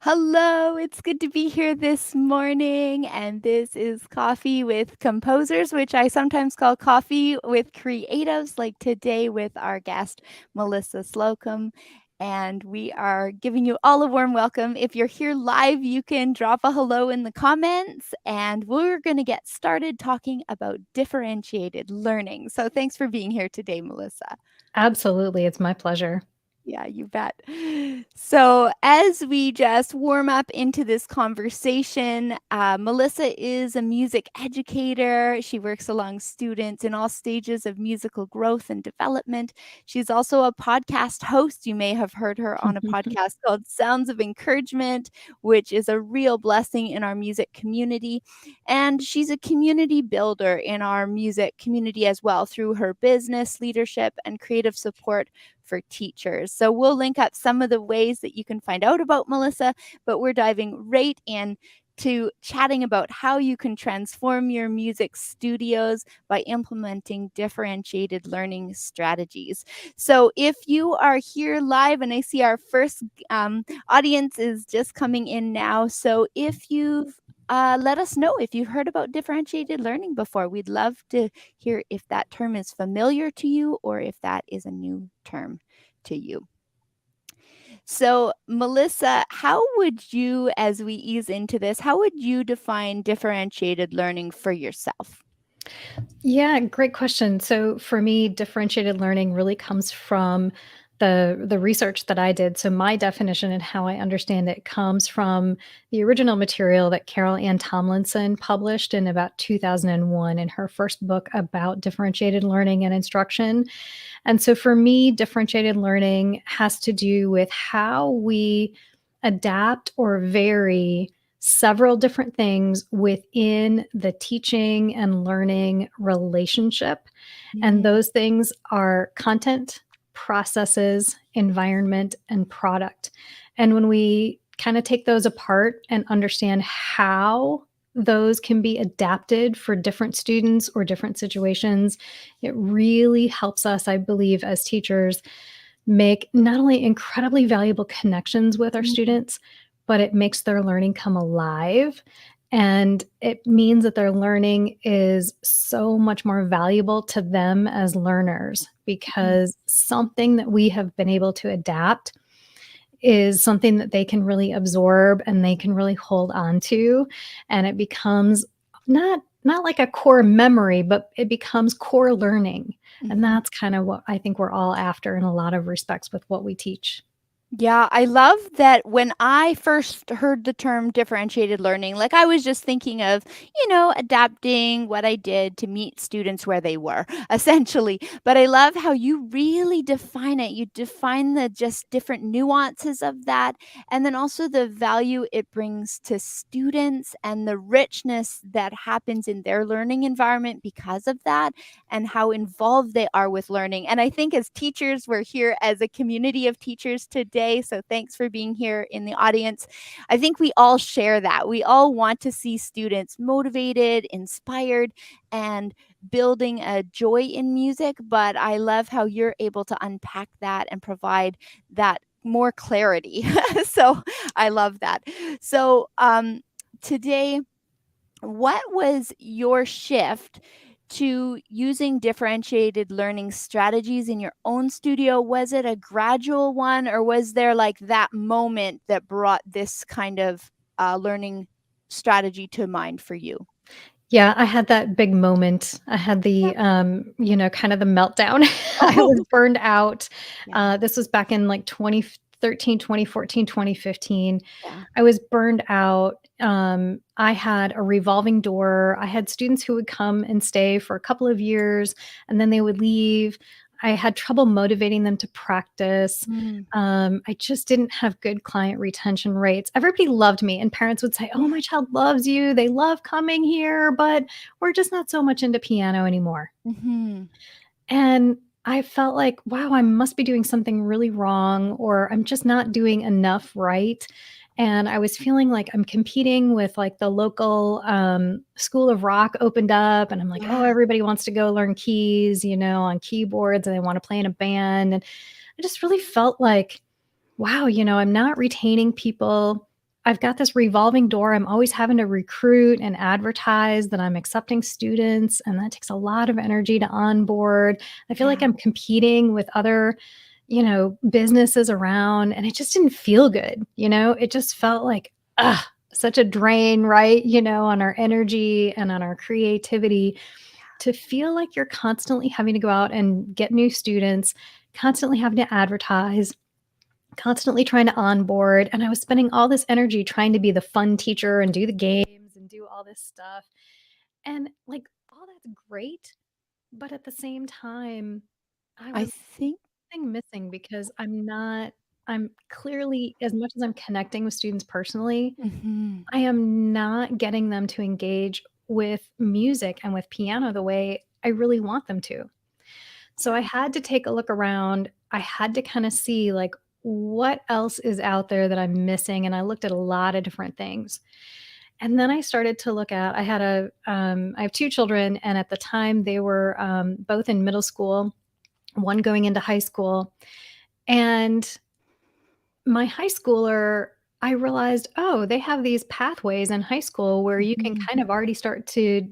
Hello, it's good to be here this morning. And this is Coffee with Composers, which I sometimes call Coffee with Creatives, like today with our guest, Melissa Slocum. And we are giving you all a warm welcome. If you're here live, you can drop a hello in the comments, and we're going to get started talking about differentiated learning. So thanks for being here today, Melissa. Absolutely. It's my pleasure. Yeah, you bet. So, as we just warm up into this conversation, Melissa is a music educator. She works along students in all stages of musical growth and development. She's also a podcast host. You may have heard her on a podcast called Sounds of Encouragement, which is a real blessing in our music community. And she's a community builder in our music community as well through her business, leadership, and creative support for teachers. So we'll link up some of the ways that you can find out about Melissa, but we're diving right in to chatting about how you can transform your music studios by implementing differentiated learning strategies. So if you are here live, and I see our first audience is just coming in now. So if you've let us know if you've heard about differentiated learning before. We'd love to hear if that term is familiar to you or if that is a new term to you. So, Melissa, how would you, as we ease into this, how would you define differentiated learning for yourself? Yeah, great question. So for me, differentiated learning really comes from the research that I did. So my definition and how I understand it comes from the original material that Carol Ann Tomlinson published in about 2001 in her first book about differentiated learning and instruction. And so for me, differentiated learning has to do with how we adapt or vary several different things within the teaching and learning relationship. And Mm, those things are content, processes, environment, and product. And when we kind of take those apart and understand how those can be adapted for different students or different situations, it really helps us, I believe, as teachers make not only incredibly valuable connections with our mm, students, but it makes their learning come alive. And it means that their learning is so much more valuable to them as learners mm. because something that we have been able to adapt is something that they can really absorb and they can really hold on to. And it becomes not like a core memory, but it becomes core learning. And Mhm. that's kind of what I think we're all after in a lot of respects with what we teach. Yeah, I love that when I first heard the term differentiated learning, like I was just thinking of, adapting what I did to meet students where they were, essentially. But I love how you really define it. You define the just different nuances of that, and then also the value it brings to students and the richness that happens in their learning environment because of that, and how involved they are with learning. And I think as teachers, we're here as a community of teachers today. So thanks for being here in the audience. I think we all share that. We all want to see students motivated, inspired, and building a joy in music. But I love how you're able to unpack that and provide that more clarity. So I love that. So today, what was your shift to using differentiated learning strategies in your own studio? Was it a gradual one, or was there like that moment that brought this kind of learning strategy to mind for you? Yeah, I had that big moment. I had Yeah. the, kind of the meltdown. I Oh, was burned out. yeah. This was back in like 2013, 2014, 2015. Yeah. I was burned out. I had a revolving door. I had students who would come and stay for a couple of years and then they would leave. I had trouble motivating them to practice. Mm, I just didn't have good client retention rates. Everybody loved me, and parents would say, "Oh, yeah. my child loves you. They love coming here, but we're just not so much into piano anymore." Hmm. And I felt like, wow, I must be doing something really wrong, or I'm just not doing enough right. And I was feeling like I'm competing with like the local school of rock opened up, and I'm like, oh, Yeah. everybody wants to go learn keys, on keyboards, and they want to play in a band. And I just really felt like, wow, I'm not retaining people. I've got this revolving door. I'm always having to recruit and advertise that I'm accepting students, and that takes a lot of energy to onboard. I feel like Yeah. I'm competing with other, businesses around, and it just didn't feel good. It just felt like, such a drain, right? On our energy and on our creativity, to feel like you're constantly having to go out and get new students, constantly having to advertise, constantly trying to onboard. And I was spending all this energy trying to be the fun teacher and do the games and do all this stuff. And like, all that's great. But at the same time, I I was think something missing because I'm clearly, as much as I'm connecting with students personally, mhm. I am not getting them to engage with music and with piano the way I really want them to. So I had to take a look around. I had to kind of see like what else is out there that I'm missing. And I looked at a lot of different things. And then I started to look at, I have two children, and at the time they were both in middle school, one going into high school. And my high schooler, I realized, oh, they have these pathways in high school where you can Mhm. kind of already start to,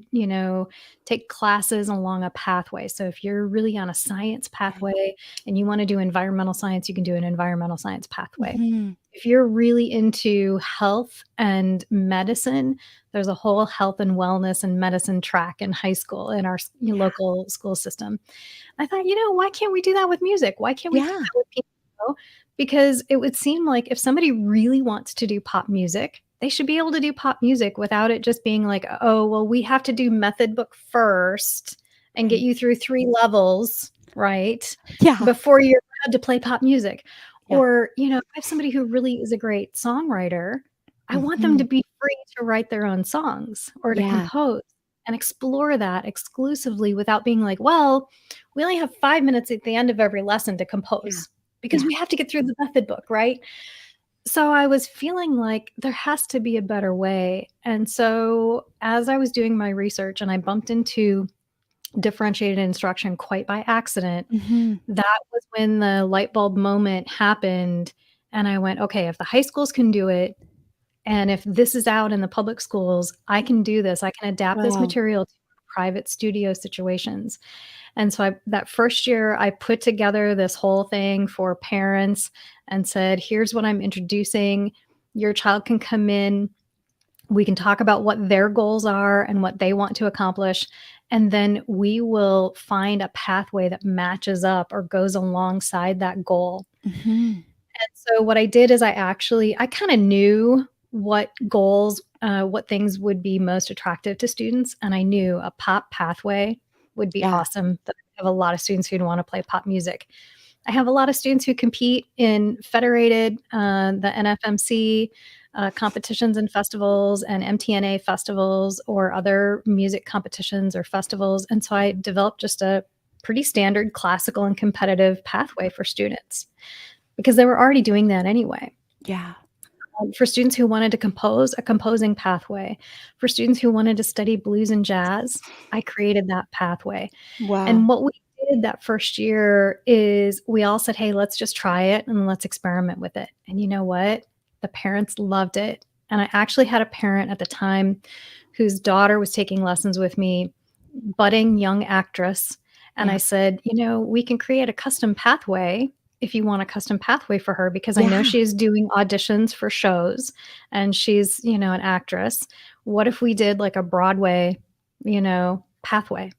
take classes along a pathway. So if you're really on a science Okay. pathway and you want to do environmental science, you can do an environmental science pathway. Mhm. If you're really into health and medicine, there's a whole health and wellness and medicine track in high school in our Yeah. local school system. I thought, why can't we do that with music? Why can't we do Yeah. that with piano? Because it would seem like if somebody really wants to do pop music, they should be able to do pop music without it just being like, oh, well, we have to do method book first and get Right. you through 3 levels, right? Yeah. Before you're allowed to play pop music. Yeah. Or, if I have somebody who really is a great songwriter, I want them to Mhm. be free to write their own songs or to Yeah. compose and explore that exclusively without being like, well, we only have 5 minutes at the end of every lesson to Yeah. compose because Yeah. we have to get through the method book, right? So I was feeling like there has to be a better way. And so as I was doing my research and I bumped into differentiated instruction quite by accident, Mhm. that was when the light bulb moment happened. And I went, okay, if the high schools can do it, and if this is out in the public schools, I can do this. I can adapt this Wow. material to private studio situations. And so that first year, I put together this whole thing for parents and said, here's what I'm introducing. Your child can come in. We can talk about what their goals are and what they want to accomplish. And then we will find a pathway that matches up or goes alongside that goal. Mhm. And so what I did is I kind of knew what goals, what things would be most attractive to students. And I knew a pop pathway would be Yeah. awesome. That I have a lot of students who'd want to play pop music. I have a lot of students who compete in federated, the NFMC competitions and festivals and MTNA festivals or other music competitions or festivals. And so I developed just a pretty standard classical and competitive pathway for students because they were already doing that anyway. Yeah. For students who wanted to compose, a composing pathway. For students who wanted to study blues and jazz, I created that pathway. Wow. And what we did that first year is we all said, hey, let's just try it and let's experiment with it. And you know what? The parents loved it. And I actually had a parent at the time whose daughter was taking lessons with me, budding young actress. And I Yeah. said, we can create a custom pathway if you want a custom pathway for her, because I know Yeah. she's doing auditions for shows and she's, an actress. What if we did like a Broadway, pathway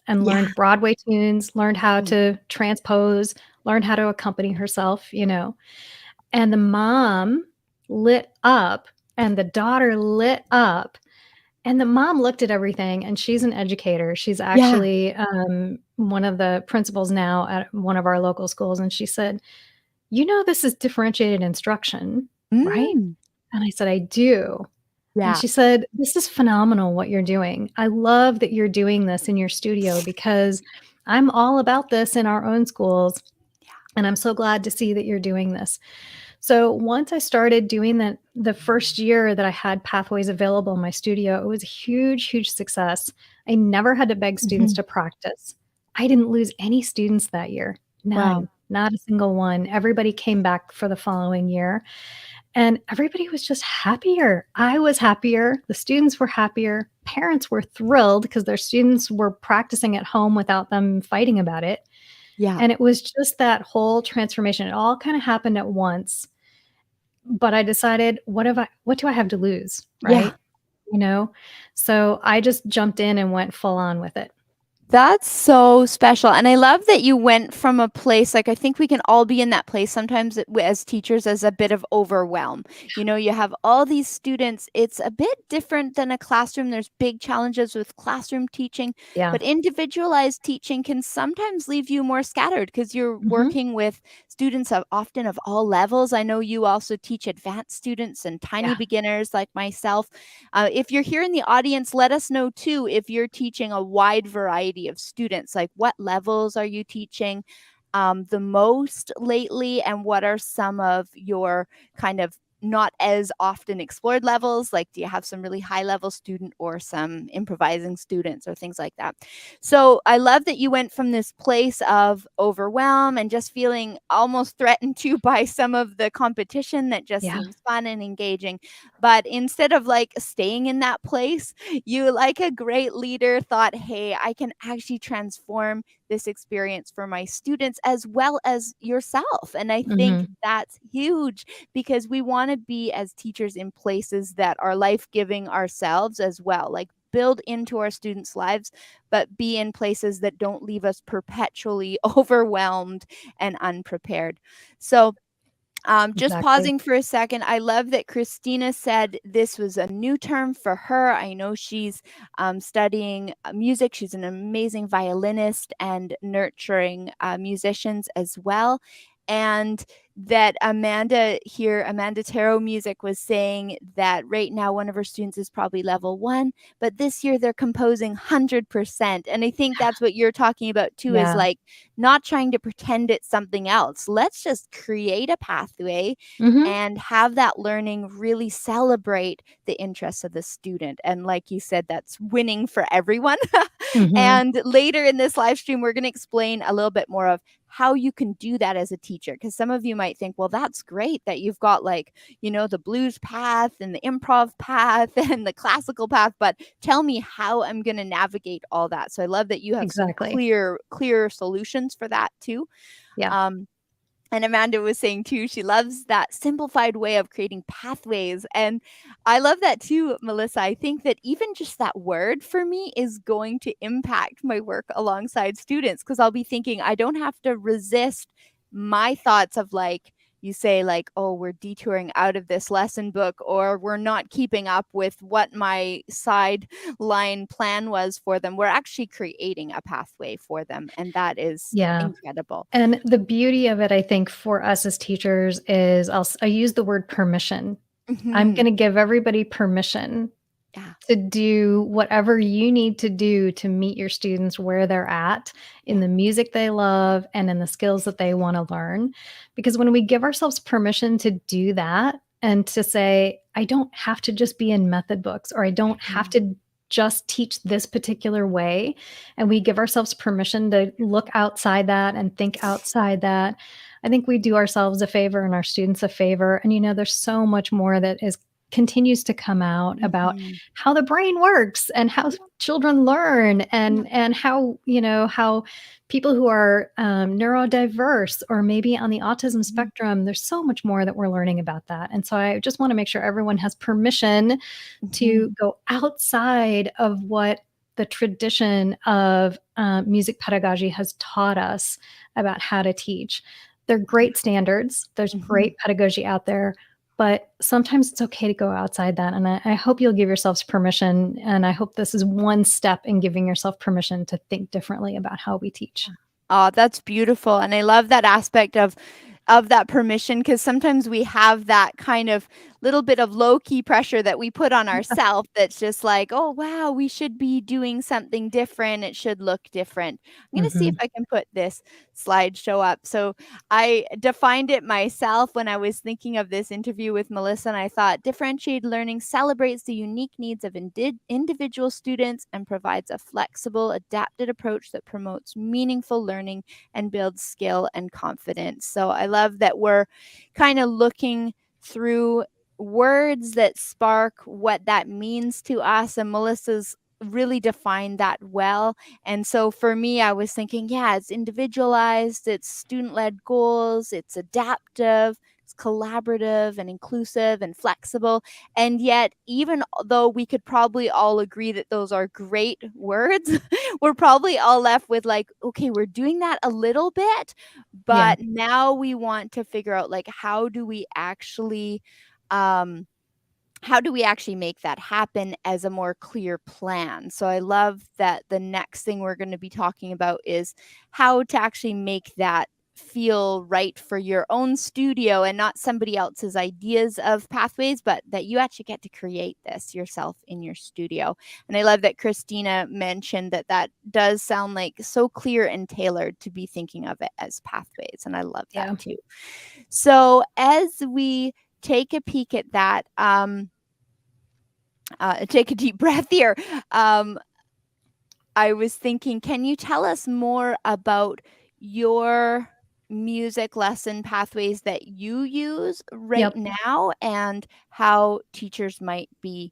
and Yeah. learned Broadway tunes, learned how Oh. to transpose, learned how to accompany herself. And the mom lit up and the daughter lit up and the mom looked at everything, and she's an educator. She's Yeah. actually, one of the principals now at one of our local schools, and she said, this is differentiated instruction, right?" Mm. And I said, "I do." And Yeah. she said, "This is phenomenal what you're doing. I love that you're doing this in your studio because I'm all about this in our own schools, Yeah. and I'm so glad to see that you're doing this." So once I started doing that, the first year that I had pathways available in my studio, it was a huge, huge success. I never had to beg students Mhm. to practice. I didn't lose any students that year, Wow. none. not a single one. Everybody came back for the following year, and everybody was just happier. I was happier, the students were happier, parents were thrilled because their students were practicing at home without them fighting about it, Yeah. and it was just that whole transformation. It all kinda happened at once, but I decided, what do I have to lose, Yeah. right? You know? So I just jumped in and went full on with it. That's so special, and I love that you went from a place like, I think we can all be in that place sometimes as teachers as a bit of overwhelm. You know, you have all these students, it's a bit different than a classroom, there's big challenges with classroom teaching, Yeah. but individualized teaching can sometimes leave you more scattered because 'cause you're Mhm. working with students of often of all levels. I know you also teach advanced students and tiny Yeah. beginners like myself. If you're here in the audience, let us know too if you're teaching a wide variety of students. Like, what levels are you teaching the most lately? And what are some of your kind of not as often explored levels? Like, do you have some really high level student or some improvising students or things like that? So, I love that you went from this place of overwhelm and just feeling almost threatened to by some of the competition that just Yeah. seems fun and engaging, but instead of like staying in that place, you, like a great leader, thought, hey, I can actually transform this experience for my students as well as yourself. And I think Mhm. that's huge because we want to be as teachers in places that are life giving ourselves as well. Like, build into our students' lives, but be in places that don't leave us perpetually overwhelmed and unprepared. So, just Exactly. pausing for a second, I love that Christina said this was a new term for her. I know she's studying music. She's an amazing violinist and nurturing musicians as well. And that Amanda here, Amanda Tarot Music, was saying that right now one of her students is probably level one, but this year they're composing 100%. And I think that's what you're talking about too, is Yeah. like not trying to pretend it's something else. Let's just create a pathway Mhm. and have that learning really celebrate the interests of the student. And like you said, that's winning for everyone. Mhm. And later in this live stream, we're going to explain a little bit more of how you can do that as a teacher. Because some of you might think, well, that's great that you've got, like, you know, the blues path and the improv path and the classical path, but tell me how I'm going to navigate all that. So I love that you have some Exactly. clear solutions for that too. Yeah. Um, and Amanda was saying too, she loves that simplified way of creating pathways. And I love that too, Melissa. I think that even just that word for me is going to impact my work alongside students because I'll be thinking I don't have to resist my thoughts of, like, you say, like, oh, we're detouring out of this lesson book, or we're not keeping up with what my sideline plan was for them. We're actually creating a pathway for them. And that is Yeah. incredible. And the beauty of it, I think, for us as teachers is I use the word permission. I'm Hmm. gonna give everybody permission Yeah. to do whatever you need to do to meet your students where they're at in Yeah. the music they love and in the skills that they wanna learn. Because when we give ourselves permission to do that and to say, "I don't have to just be in method books," or "I don't have Mhm. to just teach this particular way," and we give ourselves permission to look outside that and think outside that, I think we do ourselves a favor and our students a favor, and, there's so much more that is continues to come out about Mhm. how the brain works and how Yeah, children learn yeah. and how how people who are neurodiverse or maybe on the autism Mhm. spectrum, there's so much more that we're learning about that, and so I just want to make sure everyone has permission to Mhm. go outside of what the tradition of music pedagogy has taught us about how to teach. They're great standards, there's Mhm. great pedagogy out there, but sometimes it's okay to go outside that, and I hope you'll give yourselves permission, and I hope this is one step in giving yourself permission to think differently about how we teach. Oh, that's beautiful, and I love that aspect of that permission, because sometimes we have that kind of little bit of low key pressure that we put on ourselves that's just like, oh, wow, we should be doing something different. It should look different. I'm going to see if Mhm. I can put this slideshow up. So I defined it myself when I was thinking of this interview with Melissa, and I thought differentiated learning celebrates the unique needs of individual students and provides a flexible, adapted approach that promotes meaningful learning and builds skill and confidence. So I love that we're kind of looking through words that spark what that means to us, and Melissa's really defined that well. And so for me, I was thinking, yeah, it's individualized, it's student-led goals, it's adaptive, it's collaborative and inclusive and flexible. And yet, even though we could probably all agree that those are great words, we're probably all left with like, okay, we're doing that a little bit, Yeah. but now we want to figure out like um how do we actually make that happen as a more clear plan? So I love that the next thing we're going to be talking about is how to actually make that feel right for your own studio and not somebody else's ideas of pathways, but that you actually get to create this yourself in your studio. And I love that Christina mentioned that that does sound like so clear and tailored to be thinking of it as pathways. And I love that Yeah. too. So as we take a peek at that, take a deep breath here. Um, I was thinking, can you tell us more about your music lesson pathways that you use right Yep. now and how teachers might be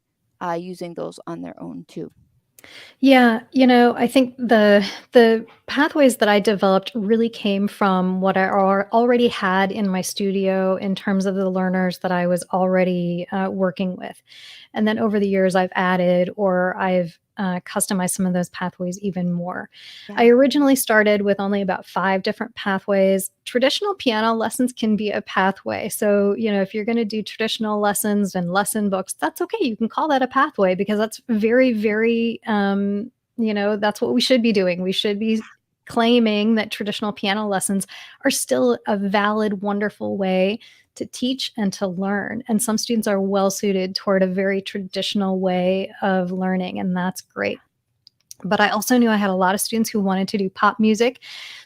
using those on their own too? Yeah, I think the pathways that I developed really came from what already had in my studio in terms of the learners that I was already working with. And then over the years, I've added or I've customized some of those pathways even more. I Yeah. originally started with only about 5 different pathways. Traditional piano lessons can be a pathway. So, if you're going to do traditional lessons and lesson books, that's okay. You can call that a pathway because that's very, very, that's what we should be doing. We should be claiming that traditional piano lessons are still a valid, wonderful way to teach and to learn. And some students are well suited toward a very traditional way of learning, and that's great. But I also knew I had a lot of students who wanted to do pop music.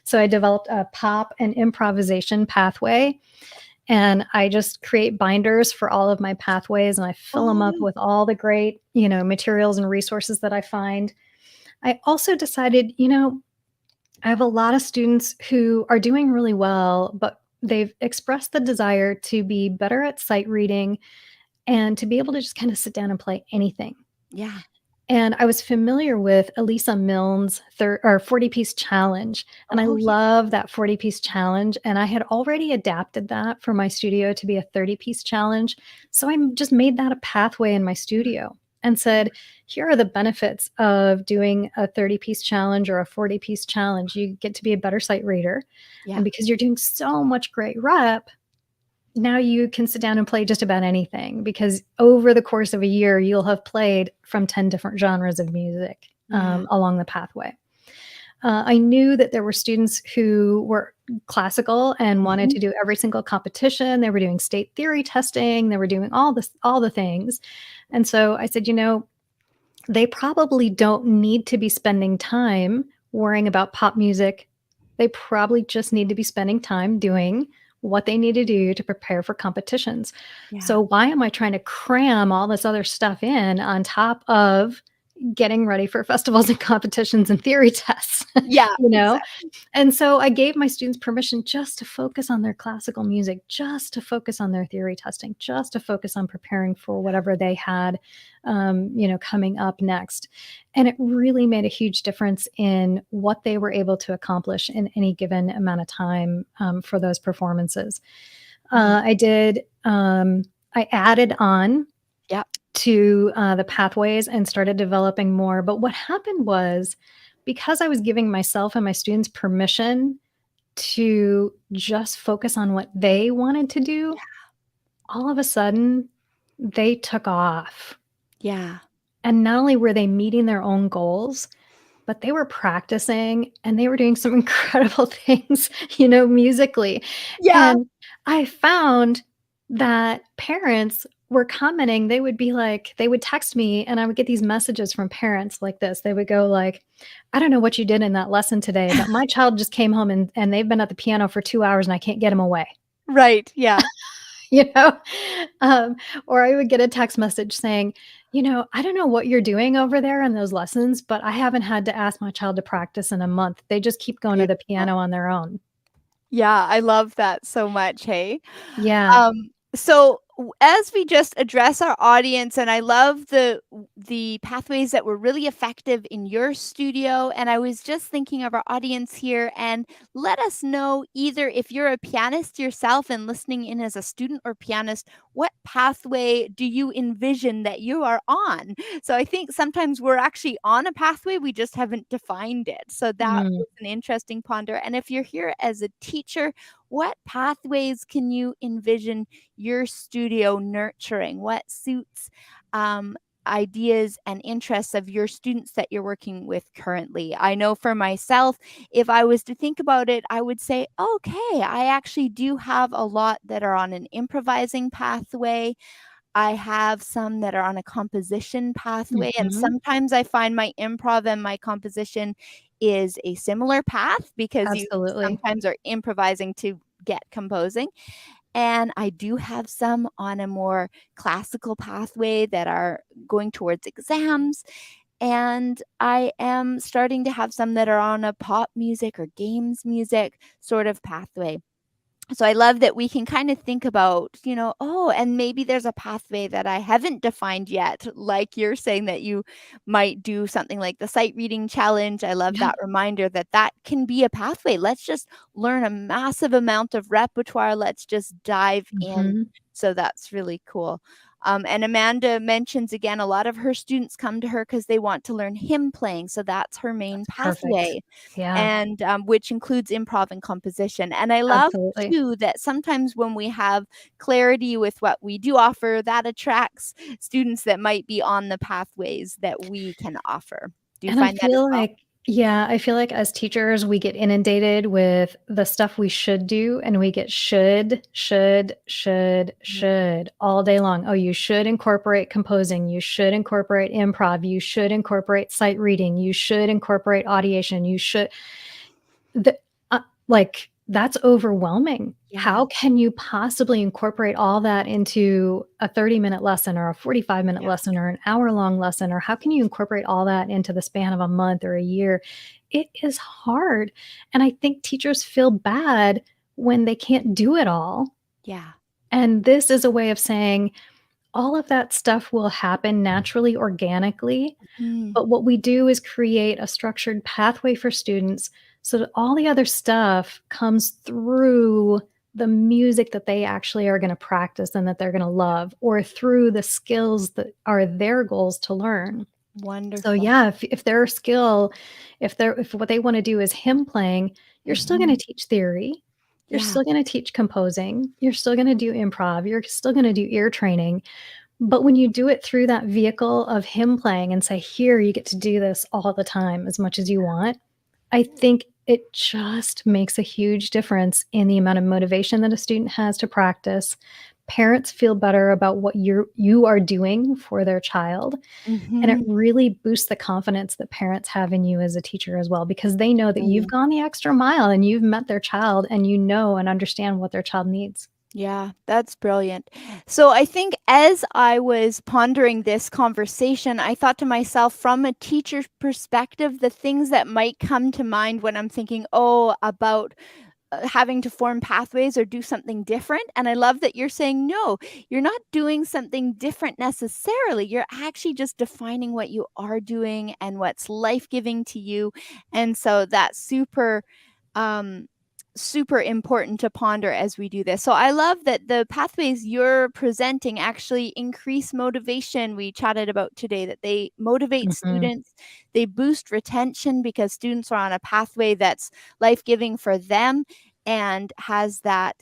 So I developed a pop and improvisation pathway. And I just create binders for all of my pathways and I fill them up Oh, with all the great, materials and resources that I find. I also decided, I have a lot of students who are doing really well, but they've expressed the desire to be better at sight reading and to be able to just kind of sit down and play anything. yeah. And I was familiar with Elisa Milne's 40-piece challenge, and I Oh, yeah. love that 40-piece challenge, and I had already adapted that for my studio to be a 30-piece challenge, so I just made that a pathway in my studio and said, "Here are the benefits of doing a 30-piece challenge or a 40-piece challenge. You get to be a better sight reader, Yeah. and because you're doing so much great rep, now you can sit down and play just about anything because over the course of a year, you'll have played from 10 different genres of music Yeah. along the pathway. I knew that there were students who were classical and wanted Mhm. to do every single competition. They were doing state theory testing. They were doing all the things. And so I said, they probably don't need to be spending time worrying about pop music. They probably just need to be spending time doing what they need to do to prepare for competitions. Yeah. So, why am I trying to cram all this other stuff in on top of getting ready for festivals and competitions and theory tests? Yeah, you know? exactly. And so I gave my students permission just to focus on their classical music, just to focus on their theory testing, just to focus on preparing for whatever they had, coming up next. And it really made a huge difference in what they were able to accomplish in any given amount of time for those performances. Mhm. I did. I added on Yep. to the pathways and started developing more. But what happened was because I was giving myself and my students permission to just focus on what they wanted to do, all of a sudden they took off. Yeah. And not only were they meeting their own goals, but they were practicing and they were doing some incredible things, musically. Yeah. And I found that parents were commenting, they would be like, they would text me and I would get these messages from parents like this. They would go like, I don't know what you did in that lesson today, but my child just came home and they've been at the piano for 2 hours and I can't get them away. Right, yeah. You know? Um, or I would get a text message saying, I don't know what you're doing over there in those lessons, but I haven't had to ask my child to practice in a month. They just keep going to the Beautiful. piano on their own. Yeah, I love that so much, hey? Yeah. As we just address our audience, and I love the pathways that were really effective in your studio, and I was just thinking of our audience here, and let us know either if you're a pianist yourself and listening in as a student or pianist, what pathway do you envision that you are on? So I think sometimes we're actually on a pathway, we just haven't defined it. So that Mm, was an interesting ponder. And if you're here as a teacher, what pathways can you envision your studio nurturing? What suits ideas and interests of your students that you're working with currently? I know for myself, if I was to think about it, I would say, okay, I actually do have a lot that are on an improvising pathway. I have some that are on a composition pathway, and mhm. sometimes I find my improv and my composition is a similar path because you Absolutely. sometimes are improvising to get composing. And I do have some on a more classical pathway that are going towards exams. And I am starting to have some that are on a pop music or games music sort of pathway. So I love that we can kind of think about, oh, and maybe there's a pathway that I haven't defined yet. Like you're saying that you might do something like the sight reading challenge. I love Yeah. that reminder that that can be a pathway. Let's just learn a massive amount of repertoire. Let's just dive in. Mhm. So that's really cool. And Amanda mentions again, a lot of her students come to her because they want to learn hymn playing. So that's her main That's perfect. pathway Yeah, and which includes improv and composition. And I love absolutely. too that sometimes when we have clarity with what we do offer, that attracts students that might be on the pathways that we can offer. Do you And I find that as feel well? like yeah, I feel like as teachers, we get inundated with the stuff we should do, and we get Mm, should all day long. Oh, you should incorporate composing, you should incorporate improv, you should incorporate sight reading, you should incorporate audiation, you should the like, that's overwhelming. yeah, How can you possibly incorporate all that into a 30-minute lesson or a 45-minute yeah. lesson or an hour-long lesson, or how can you incorporate all that into the span of a month or a year? It is hard, and I think teachers feel bad when they can't do it all, Yeah. and this is a way of saying, all of that stuff will happen naturally, organically, Mm, but what we do is create a structured pathway for students so that all the other stuff comes through the music that they actually are going to practice and that they're going to love, or through the skills that are their goals to learn. So wonderful. yeah, if their skill, if what they want to do is hymn playing, you're still going to Mhm. teach theory. You're Yeah. still going to teach composing. You're still going to do improv. You're still going to do ear training, but when you do it through that vehicle of him playing and say, "Here, you get to do this all the time as much as you want," I think it just makes a huge difference in the amount of motivation that a student has to practice. Parents feel better about what you are doing for their child, and it Mhm. really boosts the confidence that parents have in you as a teacher as well, because they know that you've gone the extra mile and you've met their child and you know and understand what their child needs. Yeah, that's brilliant. So I think as I was pondering this conversation, I thought to myself, from a teacher's perspective, the things that might come to mind when I'm thinking, oh, about having to form pathways or do something different. And I love that you're saying, no, you're not doing something different necessarily. You're actually just defining what you are doing and what's life giving to you. And so that's um, super important to ponder as we do this. So I love that the pathways you're presenting actually increase motivation. We chatted about today that they motivate Mhm. students, they boost retention because students are on a pathway that's life-giving for them and has that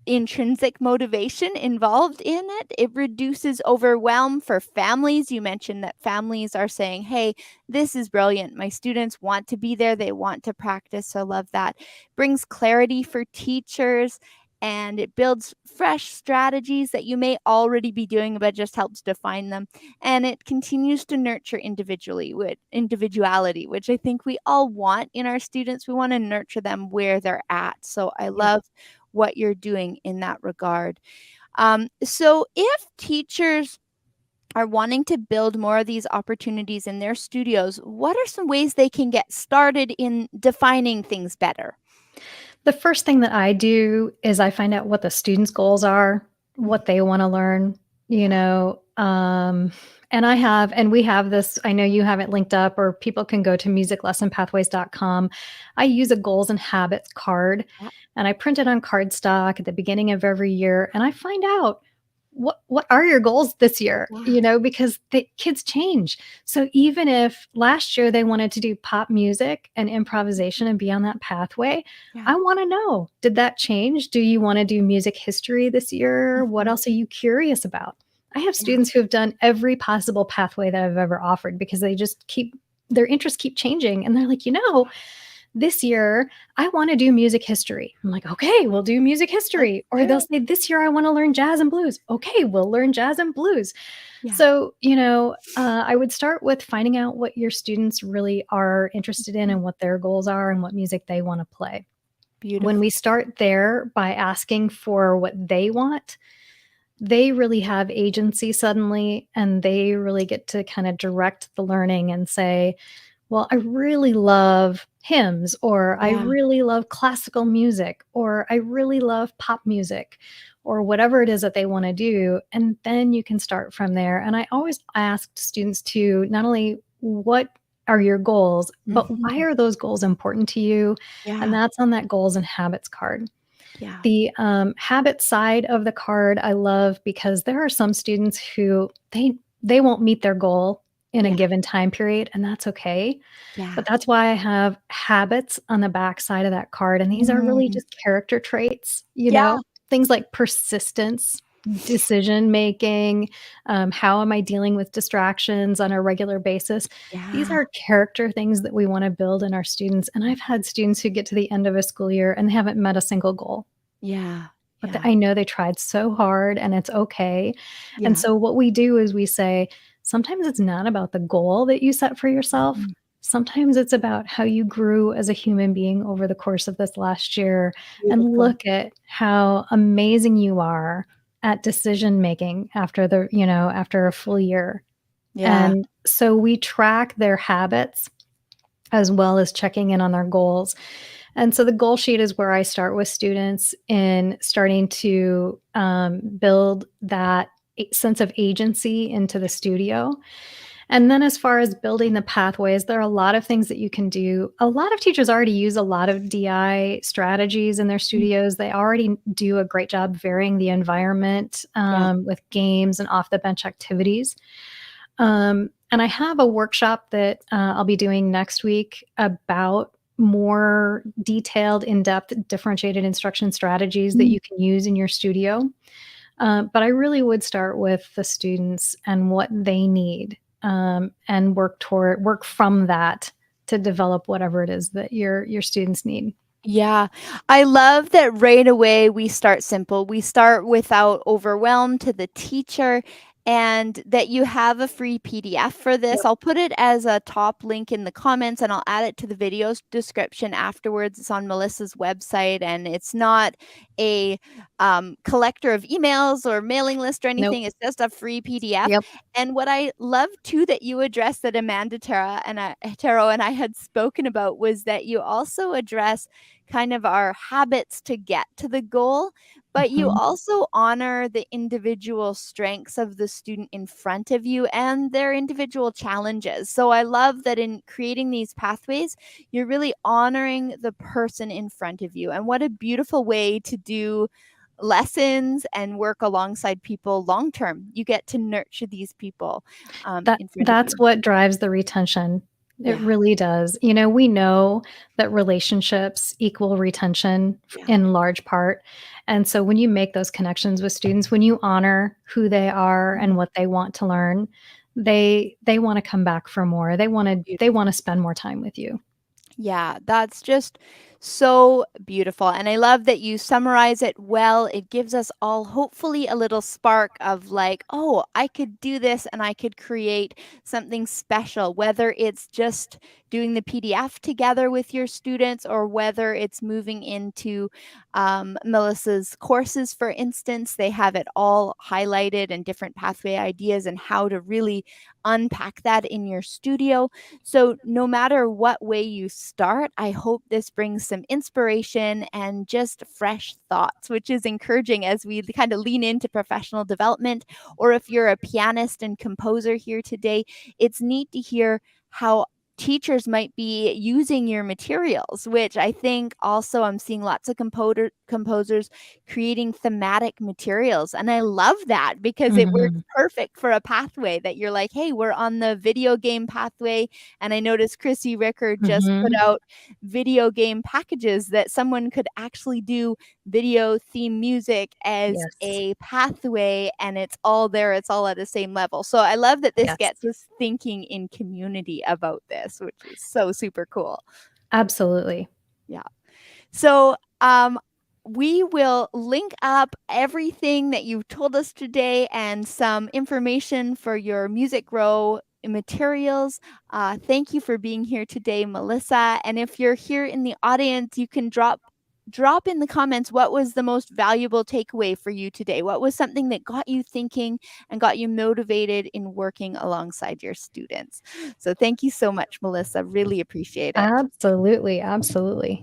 intrinsic motivation involved in it. It reduces overwhelm for families. You mentioned that families are saying, hey, this is brilliant. My students want to be there, they want to practice. So, love that. Brings clarity for teachers and it builds fresh strategies that you may already be doing, but just helps define them. And it continues to nurture individuality, which I think we all want in our students. We want to nurture them where they're at. So I Yeah. love what you're doing in that regard. So if teachers are wanting to build more of these opportunities in their studios, what are some ways they can get started in defining things better? The first thing that I do is I find out what the students' goals are, Mhm. what they wanna learn, you Yeah, know, and we have this, I know you have it linked up or people can go to musiclessonpathways.com. I use a goals and habits card, yeah, and I print it on cardstock at the beginning of every year, and I find out what are your goals this year, yeah, you know, because the kids change. So even if last year they wanted to do pop music and improvisation and be on that pathway, yeah. I wanna know, did that change? Do you wanna do music history this year? What Mhm. else are you curious about? I have Yeah. students who have done every possible pathway that I've ever offered because they just keep their interests keep changing, and they're like, "You know, this year I want to do music history." I'm like, okay, we'll do music That's history. Or they'll good. say, this year I want to learn jazz and blues. Okay, we'll learn jazz and blues. Yeah. So, I would start with finding out what your students really are interested in Mhm. and what their goals are and what music they want to play. When we Beautiful. start there by asking for what they want, they really have agency suddenly and they really get to kind of direct the learning and say, well, I really love hymns, or I Yeah. really love classical music, or I really love pop music, or whatever it is that they want to do. And then you can start from there. And I always ask students to not only what are your goals, but why Mhm. are those goals important to you? And Yeah. that's on that goals and habits card. Yeah. The habit side of the card I love because there are some students who they won't meet their goal in a Yeah. given time period, and that's okay. Yeah. But that's why I have habits on the back side of that card, and these are really Mm. just character traits, Yeah. things like persistence, decision making, how am I dealing with distractions on a regular basis? These Yeah. are character things that we wanna build in our students, and I've had students who get to the end of a school year and they haven't met a single goal. Yeah. But Yeah. I know they tried so hard and it's okay. And Yeah. so what we do is we say, sometimes it's not about the goal that you set for yourself. Mhm. Sometimes it's about how you grew as a human being over the course of this last year and Beautiful. look at how amazing you are at decision making after a full year. Yeah. And so we track their habits as well as checking in on their goals. And so the goal sheet is where I start with students in starting to build that sense of agency into the studio. And then, as far as building the pathways, there are a lot of things that you can do. A lot of teachers already use a lot of DI strategies in their Mm. studios. They already do a great job varying the environment Yeah. with games and off the bench activities. And I have a workshop that I'll be doing next week about more detailed, in depth, differentiated instruction strategies that Mm. you can use in your studio. But I really would start with the students and what they need and work from that to develop whatever it is that your students need. Yeah. I love that right away we start simple. We start without overwhelm to the teacher and that you have a free PDF for this. Yep. I'll put it as a top link in the comments and I'll add it to the video's description afterwards. It's on Melissa's website and it's not a collector of emails or mailing list or Nope. anything. It's just a free PDF. Yep. And what I love too that you addressed that Taro and I had spoken about was that you also address kind of our habits to get to the goal, but you Mhm. also honor the individual strengths of the student in front of you and their individual challenges. So I love that in creating these pathways, you're really honoring the person in front of you. And what a beautiful way to do lessons and work alongside people long term. You get to nurture these people in front of That's you. what drives the retention. It Yeah. really does. We know that relationships equal retention Yeah. in large part. And so when you make those connections with students, when you honor who they are and Mhm. what they want to learn, they want to come back for more. They want to Beautiful. spend more time with you. Yeah, that's just So beautiful. And I love that you summarize it well. It gives us all hopefully a little spark of like, oh, I could do this and I could create something special, whether it's just doing the PDF together with your students or whether it's moving into Melissa's courses, for instance. They have it all highlighted and different pathway ideas and how to really unpack that in your studio. So, no matter what way you start, I hope this brings some inspiration and just fresh thoughts, which is encouraging as we kind of lean into professional development. Or if you're a pianist and composer here today, it's neat to hear how teachers might be using your materials, which I think also I'm seeing lots of composers creating thematic materials. And I love that because it works Mhm. perfect for a pathway that you're like, hey, we're on the video game pathway. And I noticed Chrissy Ricker just put Mhm. out video game packages that someone could actually do video theme music as Yes. a pathway, and it's all there, it's all at the same level. So I love that this Yes. gets us thinking in community about this, which is so super cool. Absolutely. Yeah. So, we will link up everything that you've told us today and some information for your Music Grow materials. Thank you for being here today, Melissa. And if you're here in the audience, you can drop in the comments what was the most valuable takeaway for you today. What was something that got you thinking and got you motivated in working alongside your students? So thank you so much, Melissa. Really appreciate it. Absolutely, absolutely.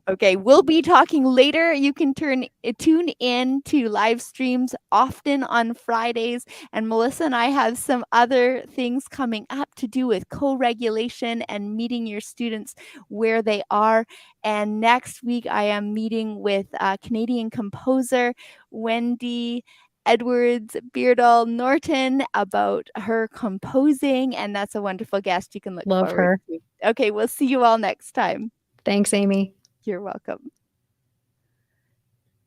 Okay, we'll be talking later. You can tune in to live streams often on Fridays, and Melissa and I have some other things coming up to do with co-regulation and meeting your students where they are. And next week, I am meeting with Canadian composer Wendy Edwards Beardall Norton about her composing, and that's a wonderful guest you can look Love forward her. to. Okay, we'll see you all next time. Thanks, Amy. You're welcome.